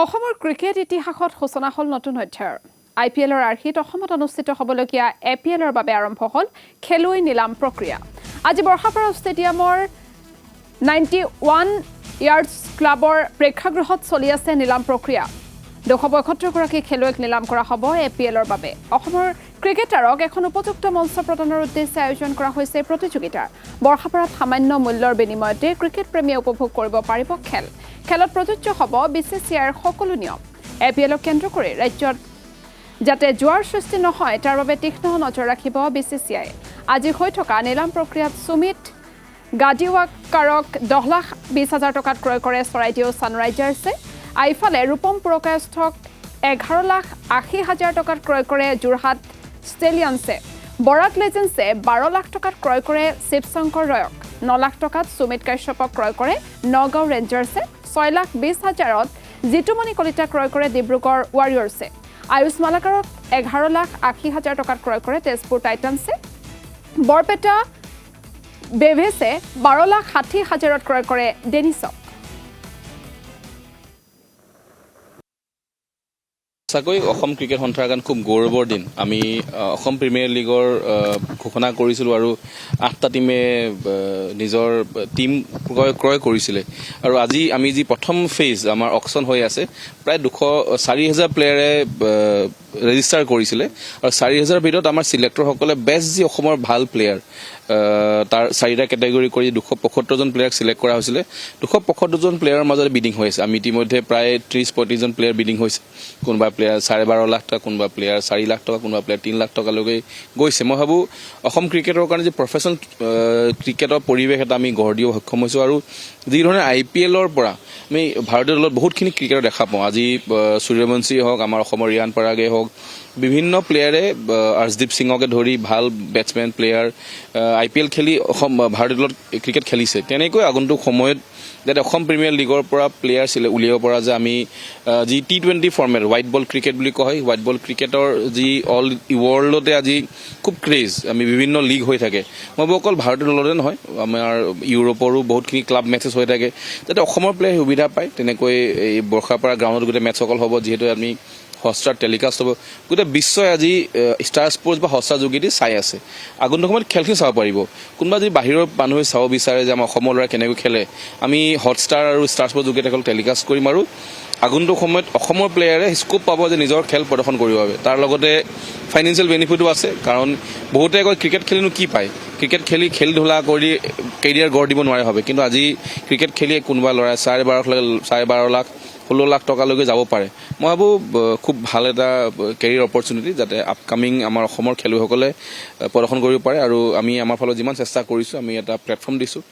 অসমৰ ক্ৰিকেট ইতিহাসত সূচনা হ'ল নতুন অধ্যায়ৰ IPLৰ আৰ্হিত অসমত অনুষ্ঠিত হ'বলগীয়া APLৰ বাবে আৰম্ভ হ'ল খেলুৱৈ নিলাম প্ৰক্ৰিয়া। আজি বৰ্ষাপাৰা ষ্টেডিয়ামৰ 91 ইয়াৰ্ডছ ক্লাবৰ প্ৰেক্ষাগৃহত চলি আছে নিলাম প্ৰক্ৰিয়া। 272 গৰাকী খেলুৱৈক নিলাম কৰা হ'ব APLৰ বাবে। অসমৰ ক্ৰিকেটাৰক এখন উপযুক্ত মঞ্চ প্ৰদানৰ উদ্দেশ্যে আয়োজন কৰা হৈছে প্ৰতিযোগিতা। বৰ্ষাপাৰাত সামান্য মূল্যৰ বিনিময়তে ক্ৰিকেট প্ৰেমীয়ে উপভোগ কৰিব পাৰিব খেল। খেলত প্ৰযোজ্য হ'ব BCCIৰ সকলো নিয়ম। APLক কেন্দ্ৰ কৰি ৰাজ্যত যাতে জোৱাৰ সৃষ্টি নহয় তাৰ বাবে তীক্ষ্ণ নজৰ ৰাখিব BCCI। আজি হৈ থকা নিলাম প্ৰক্ৰিয়াত সুমিত গাদিৱাকাৰক 10,20,000 টকাত ক্ৰয় কৰে চৰাইদেউ ছানৰাইজাৰ্ছে। আইফালে ৰূপম পুৰকায়স্থক 11,80,000 টকাত ক্ৰয় কৰে যোৰহাট ষ্টেলিয়নছে। বৰাক লেজেন্সে 12 লাখ টকাত ক্ৰয় কৰে শিৱশংকৰ ৰয়ক। 9 লাখ টকাত সুমিত কাশ্যপক ক্ৰয় কৰে নগাঁও ৰেঞ্জাৰ্ছে। 6,20,000ত জিতুমণি কলিতা ক্ৰয় কৰে ডিব্ৰুগড় ৱাৰিয়ৰ্ছে। আয়ুষ মালাকাৰক 11,80,000 টকাত ক্ৰয় কৰে তেজপুৰ টাইটানছে। বৰপেটা বেভেছে 12,60,000ত ক্ৰয় কৰে ডেনিছক। সঁচাকৈ অসম ক্ৰিকেট সন্থাৰ কাৰণে খুব গৌৰৱৰ দিন। আমি অসম প্ৰিমিয়াৰ লীগৰ ঘোষণা কৰিছিলোঁ আৰু 8টা টিমে নিজৰ টিম ক্ৰয় কৰিছিলে আৰু আজি আমি যি প্ৰথম ফেজ আমাৰ অকশ্যন হৈ আছে প্ৰায় 4,000 প্লেয়াৰে ৰেজিষ্টাৰ কৰিছিলে আৰু 4,000ৰ ভিতৰত আমাৰ চিলেক্টৰসকলে বেষ্ট যি অসমৰ ভাল প্লেয়াৰ তাৰ 4টা কেটেগৰী কৰি 275জন প্লেয়াৰক চিলেক্ট কৰা হৈছিলে। 275জন প্লেয়াৰৰ মাজতে বিডিং হৈ আছে। আমি ইতিমধ্যে প্ৰায় 30-35জন প্লেয়াৰ বিডিং হৈছে। কোনোবা প্লেয়াৰ 12.5 লাখ টকা, কোনোবা প্লেয়াৰ 4 লাখ টকা, কোনোবা প্লেয়াৰ 3 লাখ টকালৈকে গৈছে। মই ভাবোঁ অসম ক্ৰিকেটৰ কাৰণে যি প্ৰফেচনেল ক্ৰিকেটৰ পৰিৱেশ এটা আমি গঢ় দিব সক্ষম হৈছোঁ আৰু যিধৰণে IPLৰ পৰা আমি ভাৰতীয় দলত বহুতখিনি ক্ৰিকেটৰ দেখা পাওঁ। আজি সূৰ্যবংশী হওক, আমাৰ অসমৰ ৰিয়ান পৰাগে হওক, বিভিন্ন প্লেয়াৰে আৰ্শদীপ সিঙকে ধৰি ভাল বেটছমেন প্লেয়াৰ IPL খেলি অসম ভাৰতীয় দলত ক্ৰিকেট খেলিছে। তেনেকৈ আগন্তুক সময়ত যাতে অসম প্ৰিমিয়াৰ লীগৰ পৰা প্লেয়াৰ উলিয়াব পৰা যে আমি যি T20 format white ball cricket বুলি কোৱা হয়, হোৱাইট বল ক্ৰিকেটৰ যি অল ৱৰ্ল্ডতে আজি খুব ক্ৰেজ, আমি বিভিন্ন লীগ হৈ থাকে। মই ভাবোঁ অকল ভাৰতীয় দলতে নহয়, আমাৰ ইউৰোপৰো বহুতখিনি ক্লাব মেচেছ হৈ থাকে, যাতে অসমৰ প্লেয়াৰ সুবিধা পায়। তেনেকৈ এই বৰ্ষাপাৰা গ্ৰাউণ্ডত গোটেই মেটছসকল হ'ব, যিহেতু আমি হটষ্টাৰ টেলিকাষ্ট হ'ব। গোটেই বিশ্বই আজি ষ্টাৰ স্পৰ্টছ বা হটষ্টাৰ যোগেদি চাই আছে। আগন্তুক সময়ত খেলখিনি চাব পাৰিব। কোনোবা যদি বাহিৰৰ মানুহে চাব বিচাৰে যে আমাৰ অসমৰ ল'ৰা কেনেকৈ খেলে, আমি হটষ্টাৰ আৰু ষ্টাৰ স্পৰ্টছ যোগেদি অকল টেলিকাষ্ট কৰিম আৰু আগন্তুক সময়ত অসমৰ প্লেয়াৰে স্কোপ পাব যে নিজৰ খেল প্ৰদৰ্শন কৰিবৰ বাবে। তাৰ লগতে ফাইনেন্সিয়েল বেনিফিটো আছে, কাৰণ বহুতে কয় ক্ৰিকেট খেলিনো কি পায়, ক্ৰিকেট খেলি ধূলা কৰি কেৰিয়াৰ গঢ় দিব নোৱাৰে ভাবে, কিন্তু আজি ক্ৰিকেট খেলিয়ে কোনোবা ল'ৰাই 12.5 লাখ 16 লাখ টকালৈকে যাব পাৰে। মই ভাবোঁ খুব ভাল এটা কেৰিয়াৰ অপৰচুনিটি যাতে আপকামিং আমাৰ অসমৰ খেলুৱৈসকলে প্ৰদৰ্শন কৰিব পাৰে আৰু আমি আমাৰ ফালত যিমান চেষ্টা কৰিছোঁ আমি এটা প্লেটফৰ্ম দিছোঁ।